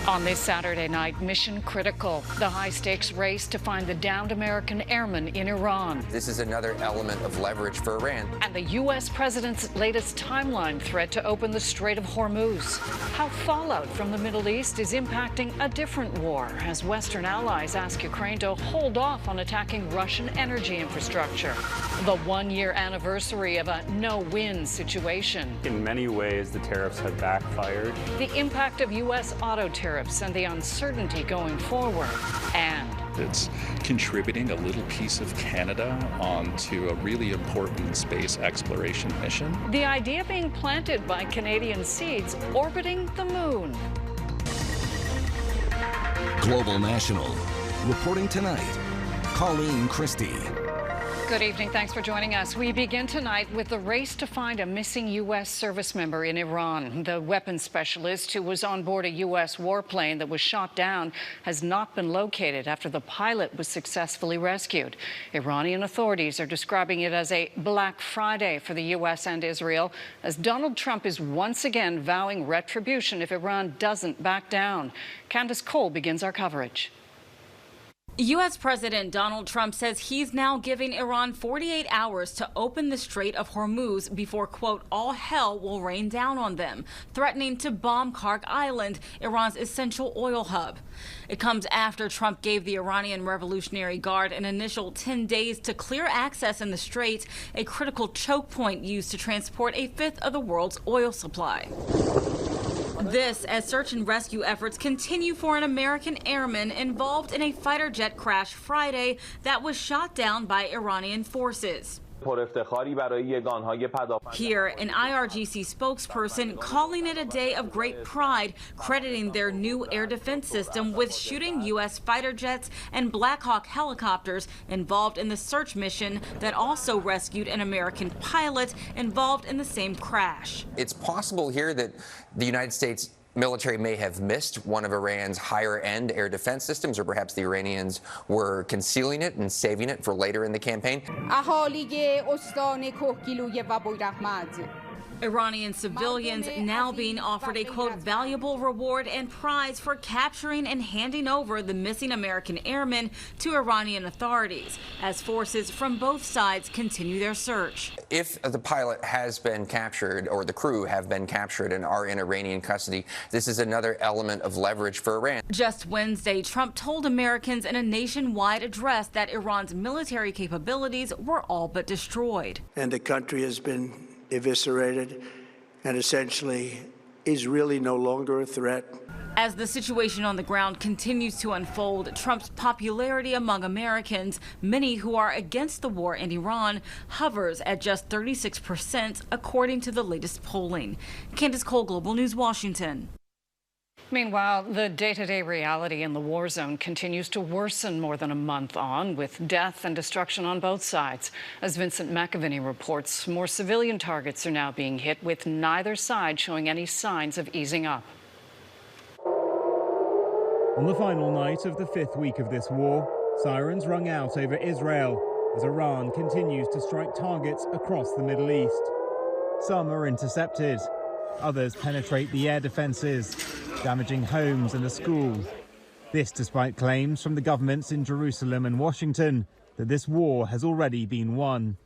On this Saturday night, Mission Critical, the high-stakes race to find the downed American airmen in Iran. This is another element of leverage for Iran. And the U.S. president's latest timeline threat to open the Strait of Hormuz. How fallout from the Middle East is impacting a different war as Western allies ask Ukraine to hold off on attacking Russian energy infrastructure. The one-year anniversary of a no-win situation. In many ways, the tariffs have backfired. The impact of U.S. auto tariffs and the uncertainty going forward. And it's contributing a little piece of Canada onto a really important space exploration mission. The idea being planted by Canadian seeds orbiting the moon. Global National. Reporting tonight, Colleen Christie. Good evening. Thanks for joining us. We begin tonight with the race to find a missing U.S. service member in Iran. The weapons specialist who was on board a U.S. warplane that was shot down has not been located after the pilot was successfully rescued. Iranian authorities are describing it as a Black Friday for the U.S. and Israel, as Donald Trump is once again vowing retribution if Iran doesn't back down. Candice Cole begins our coverage. U.S. President Donald Trump says he's now giving Iran 48 hours to open the Strait of Hormuz before, quote, all hell will rain down on them, threatening to bomb Karg Island, Iran's essential oil hub. It comes after Trump gave the Iranian Revolutionary Guard an initial 10 days to clear access in the strait, a critical choke point used to transport a fifth of the world's oil supply. This as search and rescue efforts continue for an American airman involved in a fighter jet crash Friday that was shot down by Iranian forces. Here, an IRGC spokesperson calling it a day of great pride, crediting their new air defense system with shooting U.S. fighter jets and Black Hawk helicopters involved in the search mission that also rescued an American pilot involved in the same crash. It's possible here that the United States military may have missed one of Iran's higher-end air defense systems, or perhaps the Iranians were concealing it and saving it for later in the campaign. Iranian civilians now being offered a, quote, valuable reward and prize for capturing and handing over the missing American airmen to Iranian authorities as forces from both sides continue their search. If the pilot has been captured or the crew have been captured and are in Iranian custody, this is another element of leverage for Iran. Just Wednesday, Trump told Americans in a nationwide address that Iran's military capabilities were all but destroyed. And the country has been eviscerated and essentially is really no longer a threat. As the situation on the ground continues to unfold, Trump's popularity among Americans, many who are against the war in Iran, hovers at just 36%, according to the latest polling. Candice Cole, Global News, Washington. Meanwhile, the day-to-day reality in the war zone continues to worsen more than a month on, with death and destruction on both sides. As Vincent McAviney reports, more civilian targets are now being hit, with neither side showing any signs of easing up. On the final night of the fifth week of this war, sirens rung out over Israel as Iran continues to strike targets across the Middle East. Some are intercepted. Others penetrate the air defenses, damaging homes and a school. This despite claims from the governments in Jerusalem and Washington that this war has already been won.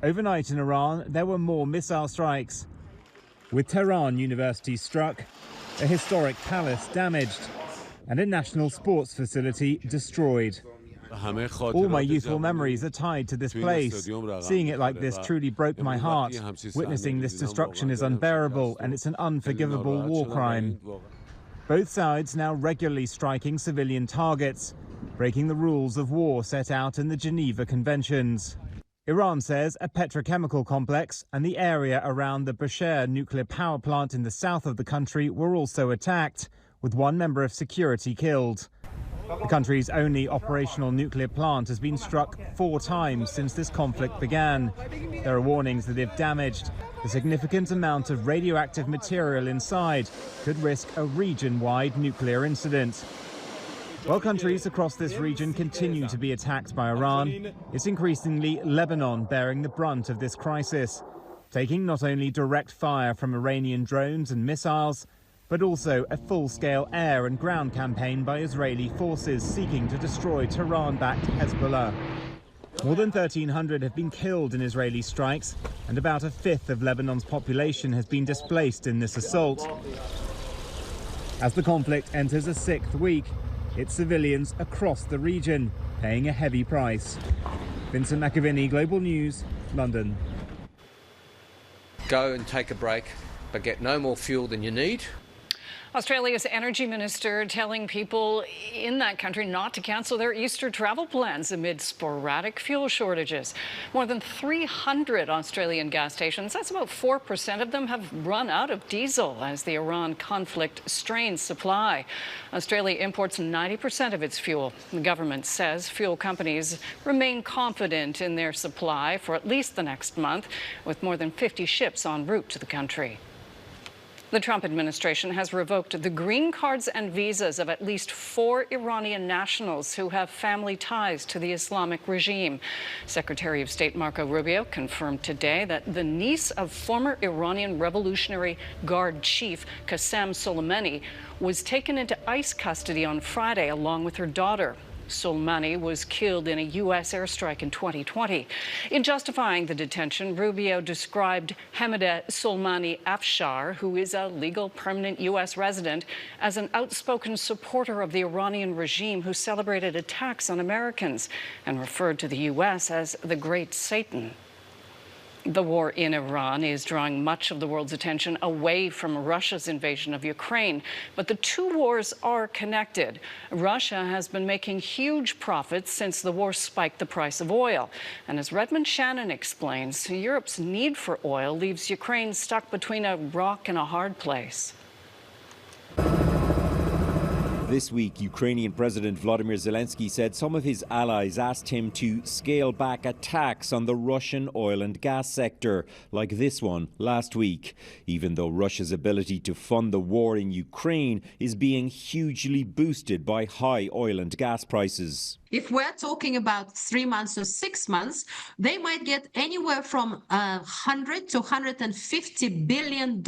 Overnight in Iran, there were more missile strikes, with Tehran University struck, a historic palace damaged, and a national sports facility destroyed. All my youthful memories are tied to this place. Seeing it like this truly broke my heart. Witnessing this destruction is unbearable, and it's an unforgivable war crime. Both sides now regularly striking civilian targets, breaking the rules of war set out in the Geneva Conventions. Iran says a petrochemical complex and the area around the Bushehr nuclear power plant in the south of the country were also attacked, with one member of security killed. The country's only operational nuclear plant has been struck 4 times since this conflict began. There are warnings that if damaged, the significant amount of radioactive material inside could risk a region-wide nuclear incident. While countries across this region continue to be attacked by Iran, it's increasingly Lebanon bearing the brunt of this crisis, taking not only direct fire from Iranian drones and missiles, but also a full-scale air and ground campaign by Israeli forces seeking to destroy Tehran-backed Hezbollah. More than 1,300 have been killed in Israeli strikes, and about a fifth of Lebanon's population has been displaced in this assault. As the conflict enters a sixth week, it's civilians across the region paying a heavy price. Vincent McAviney, Global News, London. Go and take a break, but get no more fuel than you need. Australia's energy minister telling people in that country not to cancel their Easter travel plans amid sporadic fuel shortages. More than 300 Australian gas stations, that's about 4% of them, have run out of diesel as the Iran conflict strains supply. Australia imports 90% of its fuel. The government says fuel companies remain confident in their supply for at least the next month, with more than 50 ships en route to the country. The Trump administration has revoked the green cards and visas of at least 4 Iranian nationals who have family ties to the Islamic regime. Secretary of State Marco Rubio confirmed today that the niece of former Iranian Revolutionary Guard chief Qasem Soleimani was taken into ICE custody on Friday along with her daughter. Soleimani was killed in a U.S. airstrike in 2020. In justifying the detention, Rubio described Hamideh Soleimani Afshar, who is a legal permanent U.S. resident, as an outspoken supporter of the Iranian regime who celebrated attacks on Americans and referred to the U.S. as the Great Satan. The war in Iran is drawing much of the world's attention away from Russia's invasion of Ukraine. But the two wars are connected. Russia has been making huge profits since the war spiked the price of oil. And as Redmond Shannon explains, Europe's need for oil leaves Ukraine stuck between a rock and a hard place. This week, Ukrainian President Volodymyr Zelensky said some of his allies asked him to scale back attacks on the Russian oil and gas sector, like this one last week, even though Russia's ability to fund the war in Ukraine is being hugely boosted by high oil and gas prices. If we're talking about 3 months or 6 months, they might get anywhere from $100 to $150 billion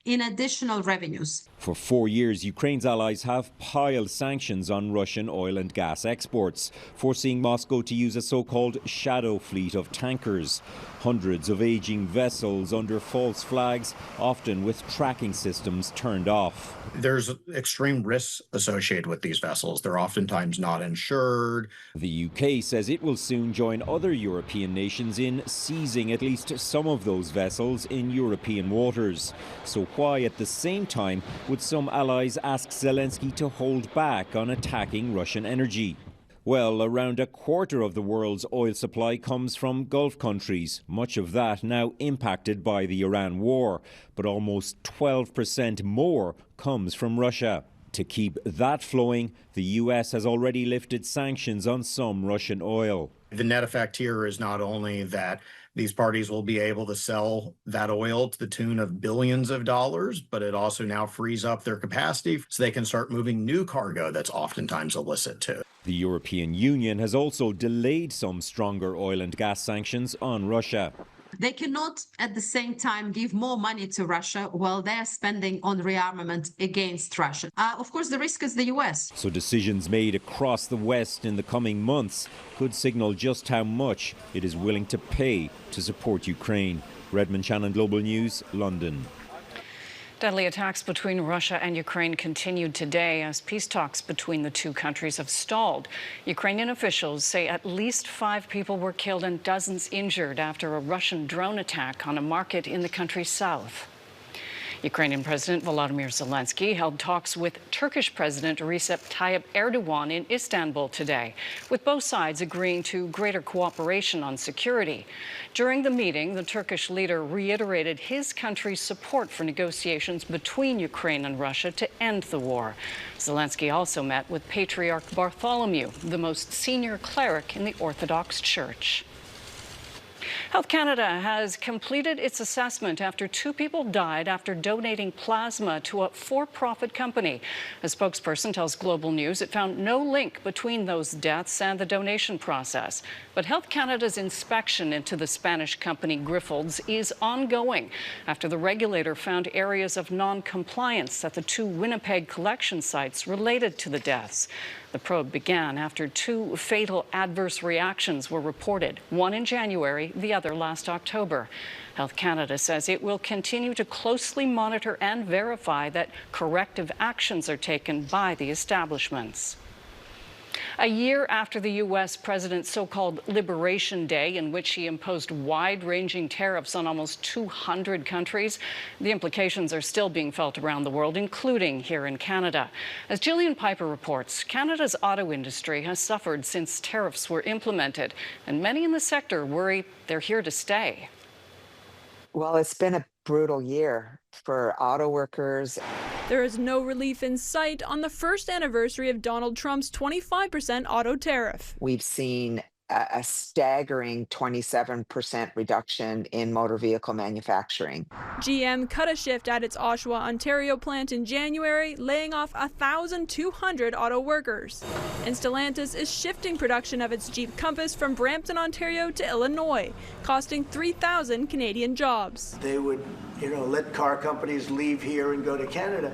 in additional revenues. For 4 years, Ukraine's allies have piled sanctions on Russian oil and gas exports, forcing Moscow to use a so-called shadow fleet of tankers. Hundreds of aging vessels under false flags, often with tracking systems turned off. There's extreme risks associated with these vessels. They're oftentimes not insured. The UK says it will soon join other European nations in seizing at least some of those vessels in European waters. So why, at the same time, would some allies ask Zelensky to hold back on attacking Russian energy? Well, around a quarter of the world's oil supply comes from Gulf countries, much of that now impacted by the Iran war. But almost 12% more comes from Russia. To keep that flowing, the US has already lifted sanctions on some Russian oil. The net effect here is not only that these parties will be able to sell that oil to the tune of billions of dollars, but it also now frees up their capacity so they can start moving new cargo that's oftentimes illicit too. The European Union has also delayed some stronger oil and gas sanctions on Russia. They cannot at the same time give more money to Russia while they're spending on rearmament against Russia. Of course, the risk is the US. So decisions made across the West in the coming months could signal just how much it is willing to pay to support Ukraine. Redmond Shannon, Global News, London. Deadly attacks between Russia and Ukraine continued today as peace talks between the two countries have stalled. Ukrainian officials say at least 5 people were killed and dozens injured after a Russian drone attack on a market in the country's south. Ukrainian President Volodymyr Zelensky held talks with Turkish President Recep Tayyip Erdogan in Istanbul today, with both sides agreeing to greater cooperation on security. During the meeting, the Turkish leader reiterated his country's support for negotiations between Ukraine and Russia to end the war. Zelensky also met with Patriarch Bartholomew, the most senior cleric in the Orthodox Church. Health Canada has completed its assessment after 2 people died after donating plasma to a for-profit company. A spokesperson tells Global News it found no link between those deaths and the donation process. But Health Canada's inspection into the Spanish company Grifols is ongoing after the regulator found areas of non-compliance at the 2 Winnipeg collection sites related to the deaths. The probe began after 2 fatal adverse reactions were reported, one in January, the other last October. Health Canada says it will continue to closely monitor and verify that corrective actions are taken by the establishments. A year after the U.S. president's so-called Liberation Day, in which he imposed wide-ranging tariffs on almost 200 countries, the implications are still being felt around the world, including here in Canada. As Jillian Piper reports, Canada's auto industry has suffered since tariffs were implemented, and many in the sector worry they're here to stay. Well, it's been a brutal year for auto workers. There is no relief in sight on the first anniversary of Donald Trump's 25% auto tariff. We've seen a staggering 27% reduction in motor vehicle manufacturing. GM cut a shift at its Oshawa, Ontario plant in January, laying off 1,200 auto workers. And Stellantis is shifting production of its Jeep Compass from Brampton, Ontario to Illinois, costing 3,000 Canadian jobs. They would, let car companies leave here and go to Canada.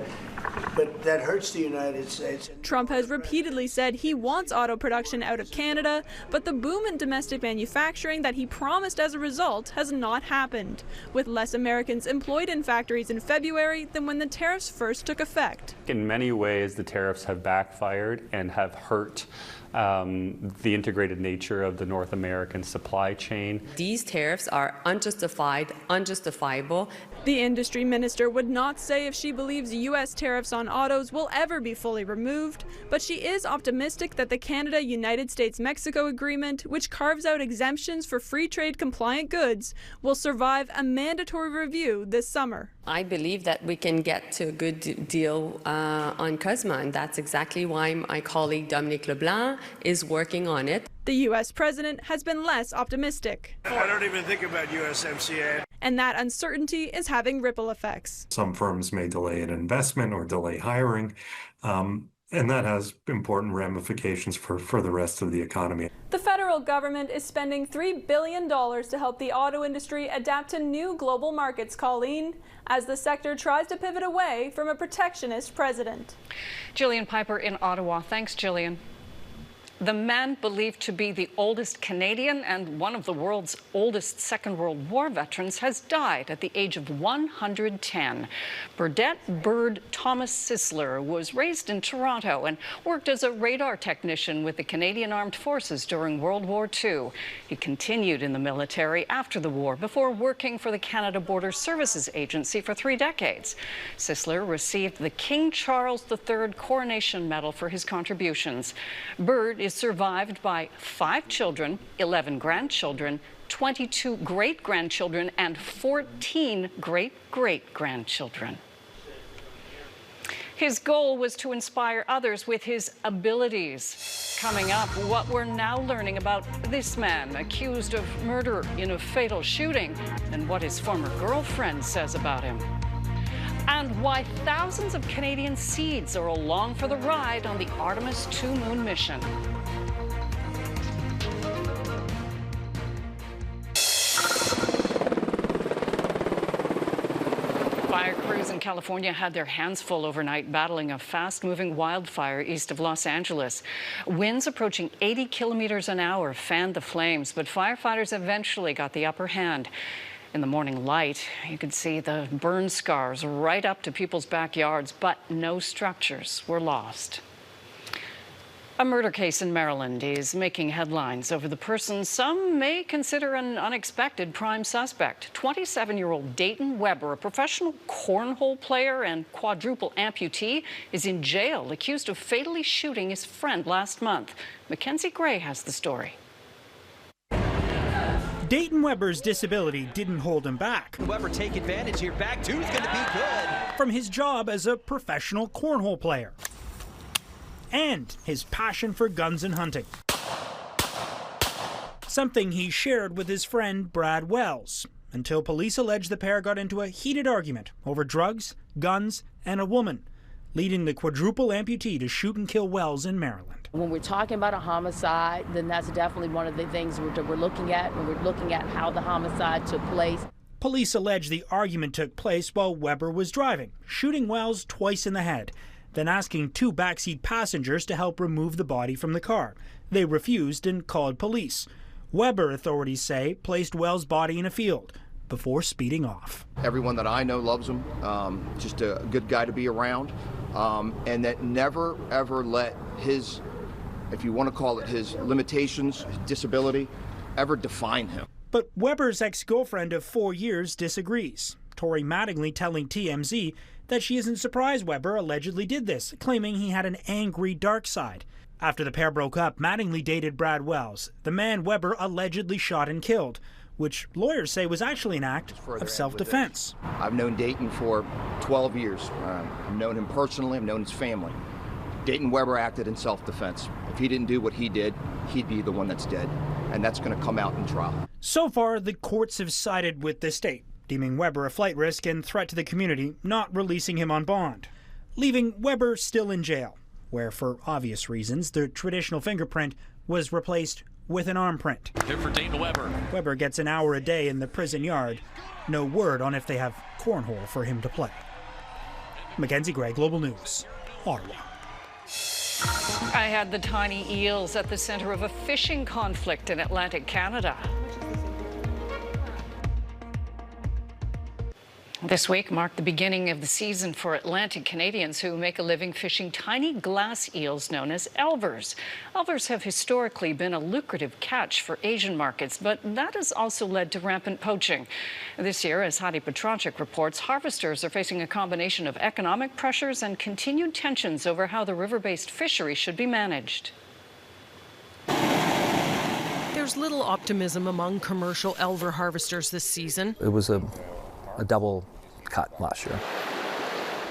But that hurts the United States. Trump has repeatedly said he wants auto production out of Canada, but the boom in domestic manufacturing that he promised as a result has not happened, with less Americans employed in factories in February than when the tariffs first took effect. In many ways, the tariffs have backfired and have hurt the integrated nature of the North American supply chain. These tariffs are unjustified, unjustifiable. The industry minister would not say if she believes U.S. tariffs on autos will ever be fully removed, but she is optimistic that the Canada-United States-Mexico agreement, which carves out exemptions for free trade compliant goods, will survive a mandatory review this summer. I believe that we can get to a good deal on CUSMA, and that's exactly why my colleague Dominique Leblanc is working on it. The U.S. president has been less optimistic. I don't even think about USMCA. And that uncertainty is having ripple effects. Some firms may delay an investment or delay hiring, and that has important ramifications for the rest of the economy. The federal government is spending $3 billion to help the auto industry adapt to new global markets, Colleen, as the sector tries to pivot away from a protectionist president. Jillian Piper in Ottawa. Thanks, Jillian. The man believed to be the oldest Canadian and one of the world's oldest Second World War veterans has died at the age of 110. Burdett Bird Thomas Sisler was raised in Toronto and worked as a radar technician with the Canadian Armed Forces during World War II. He continued in the military after the war before working for the Canada Border Services Agency for 3 decades. Sisler received the King Charles III Coronation Medal for his contributions. Bird is survived by 5 children, 11 grandchildren, 22 great-grandchildren, and 14 great-great-grandchildren. His goal was to inspire others with his abilities. Coming up, what we're now learning about this man accused of murder in a fatal shooting and what his former girlfriend says about him. And why thousands of Canadian seeds are along for the ride on the Artemis II moon mission. Fire crews in California had their hands full overnight battling a fast-moving wildfire east of Los Angeles. Winds approaching 80 kilometers an hour fanned the flames, but firefighters eventually got the upper hand. In the morning light, you could see the burn scars right up to people's backyards, but no structures were lost. A murder case in Maryland is making headlines over the person some may consider an unexpected prime suspect. 27-year-old Dayton Weber, a professional cornhole player and quadruple amputee, is in jail accused of fatally shooting his friend last month. Mackenzie Gray has the story. Dayton Weber's disability didn't hold him back. Weber take advantage here. Back two's going to be good. From his job as a professional cornhole player and his passion for guns and hunting. something he shared with his friend Brad Wells, until police allege the pair got into a heated argument over drugs, guns, and a woman, leading the quadruple amputee to shoot and kill Wells in Maryland. When we're talking about a homicide, then that's definitely one of the things we're looking at when we're looking at how the homicide took place. Police allege the argument took place while Weber was driving, shooting Wells twice in the head, then asking two backseat passengers to help remove the body from the car. They refused and called police. Weber, authorities say, placed Wells' body in a field before speeding off. Everyone that I know loves him, just a good guy to be around, and that never, ever let his, if you want to call it his limitations, his disability, ever define him. But Weber's ex-girlfriend of 4 years disagrees. Tori Mattingly telling TMZ that she isn't surprised Weber allegedly did this, claiming he had an angry dark side. After the pair broke up, Mattingly dated Brad Wells, the man Weber allegedly shot and killed, which lawyers say was actually an act of self-defense. I've known Dayton for 12 years. I've known him personally, I've known his family. Dayton Weber acted in self-defense. If he didn't do what he did, he'd be the one that's dead, and that's going to come out in trial. So far, the courts have sided with the state, deeming Weber a flight risk and threat to the community, not releasing him on bond, leaving Weber still in jail, where, for obvious reasons, the traditional fingerprint was replaced with an arm print. Here for Dayton Weber. Weber gets an hour a day in the prison yard. No word on if they have cornhole for him to play. Mackenzie Gray, Global News, Ottawa. I had the tiny eels at the center of a fishing conflict in Atlantic Canada. This week marked the beginning of the season for Atlantic Canadians who make a living fishing tiny glass eels known as elvers. Elvers have historically been a lucrative catch for Asian markets, but that has also led to rampant poaching. This year, as Heidi Petracek reports, harvesters are facing a combination of economic pressures and continued tensions over how the river-based fishery should be managed. There's little optimism among commercial elver harvesters this season. It was a double cut last year.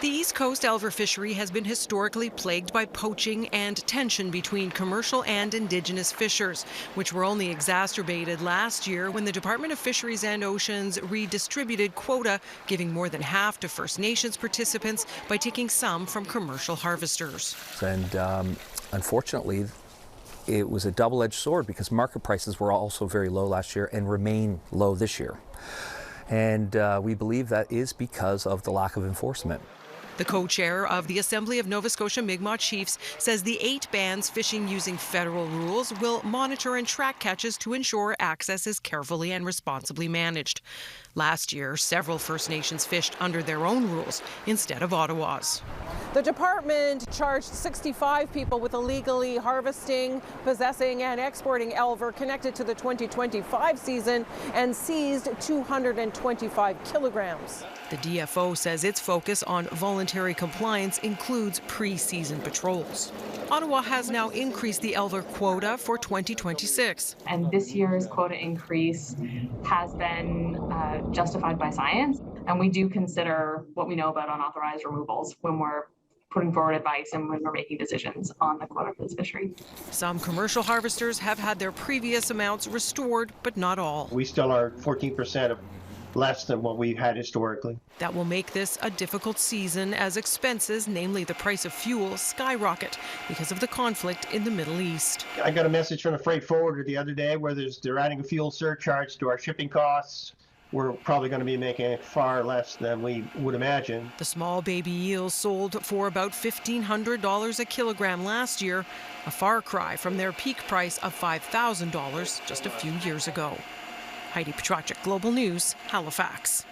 The East Coast elver fishery has been historically plagued by poaching and tension between commercial and Indigenous fishers, which were only exacerbated last year when the Department of Fisheries and Oceans redistributed quota, giving more than half to First Nations participants by taking some from commercial harvesters. And unfortunately, it was a double-edged sword because market prices were also very low last year and remain low this year. And we believe that is because of the lack of enforcement. The co-chair of the Assembly of Nova Scotia Mi'kmaq Chiefs says the 8 bands fishing using federal rules will monitor and track catches to ensure access is carefully and responsibly managed. Last year, several First Nations fished under their own rules instead of Ottawa's. The department charged 65 people with illegally harvesting, possessing, and exporting elver connected to the 2025 season and seized 225 kilograms. The DFO says its focus on voluntary compliance includes pre-season patrols. Ottawa has now increased the elver quota for 2026. And this year's quota increase has been justified by science. And we do consider what we know about unauthorized removals when we're putting forward advice and when we're making decisions on the quota for this fishery. Some commercial harvesters have had their previous amounts restored, but not all. We still are 14% of less than what we've had historically. That will make this a difficult season as expenses, namely the price of fuel, skyrocket because of the conflict in the Middle East. I got a message from a freight forwarder the other day where they're adding a fuel surcharge to our shipping costs. We're probably going to be making far less than we would imagine. The small baby eels sold for about $1,500 a kilogram last year, a far cry from their peak price of $5,000 just a few years ago. Heidi Petracek, Global News, Halifax.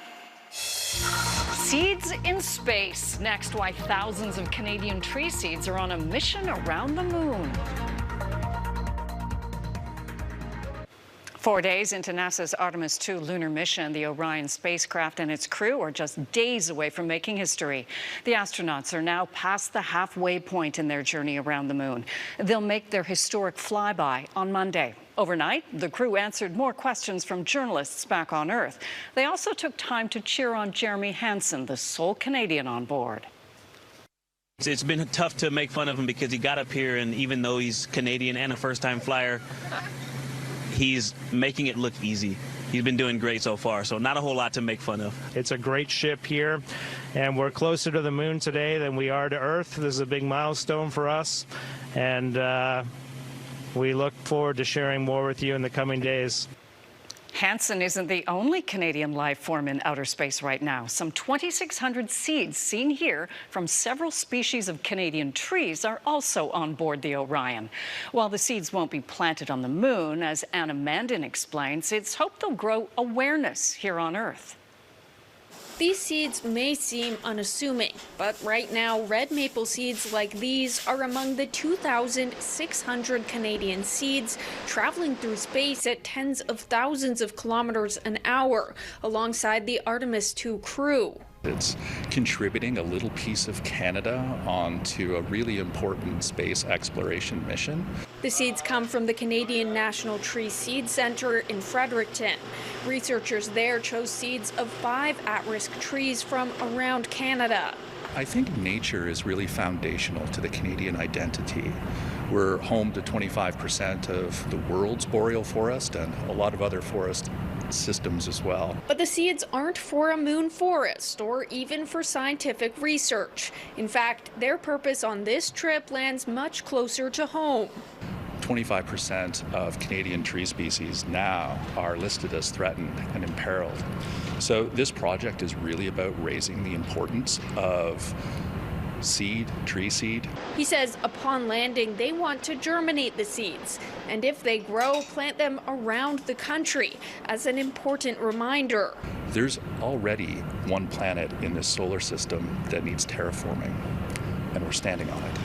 Seeds in space. Next, why thousands of Canadian tree seeds are on a mission around the moon. 4 days into NASA's Artemis II lunar mission, the Orion spacecraft and its crew are just days away from making history. The astronauts are now past the halfway point in their journey around the moon. They'll make their historic flyby on Monday. Overnight, the crew answered more questions from journalists back on Earth. They also took time to cheer on Jeremy Hansen, the sole Canadian on board. It's been tough to make fun of him because he got up here, and even though he's Canadian and a first-time flyer, he's making it look easy. He's been doing great so far, so not a whole lot to make fun of. It's a great ship here, and we're closer to the moon today than we are to Earth. This is a big milestone for us, and we look forward to sharing more with you in the coming days. Hansen isn't the only Canadian life form in outer space right now. Some 2,600 seeds seen here from several species of Canadian trees are also on board the Orion. While the seeds won't be planted on the moon, as Anna Mandin explains, it's hoped they'll grow awareness here on Earth. These seeds may seem unassuming, but right now red maple seeds like these are among the 2,600 Canadian seeds traveling through space at tens of thousands of kilometers an hour alongside the Artemis II crew. It's contributing a little piece of Canada onto a really important space exploration mission. The seeds come from the Canadian National Tree Seed Centre in Fredericton. Researchers there chose seeds of 5 at-risk trees from around Canada. I think nature is really foundational to the Canadian identity. We're home to 25% of the world's boreal forest and a lot of other forest systems as well. But the seeds aren't for a moon forest or even for scientific research. In fact, their purpose on this trip lands much closer to home. 25% of Canadian tree species now are listed as threatened and imperiled. So this project is really about raising the importance of tree seed. He says upon landing, they want to germinate the seeds, and if they grow, plant them around the country as an important reminder. There's already one planet in this solar system that needs terraforming, and we're standing on it.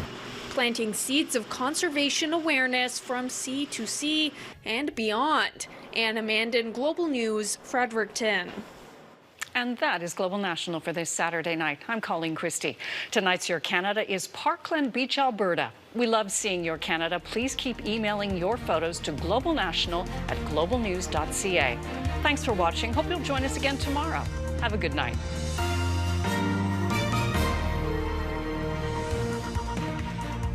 Planting seeds of conservation awareness from sea to sea and beyond. Anna Mandin, Global News, Fredericton. And that is Global National for this Saturday night. I'm Colleen Christie. Tonight's Your Canada is Parkland Beach, Alberta. We love seeing Your Canada. Please keep emailing your photos to globalnational@globalnews.ca. Thanks for watching. Hope you'll join us again tomorrow. Have a good night.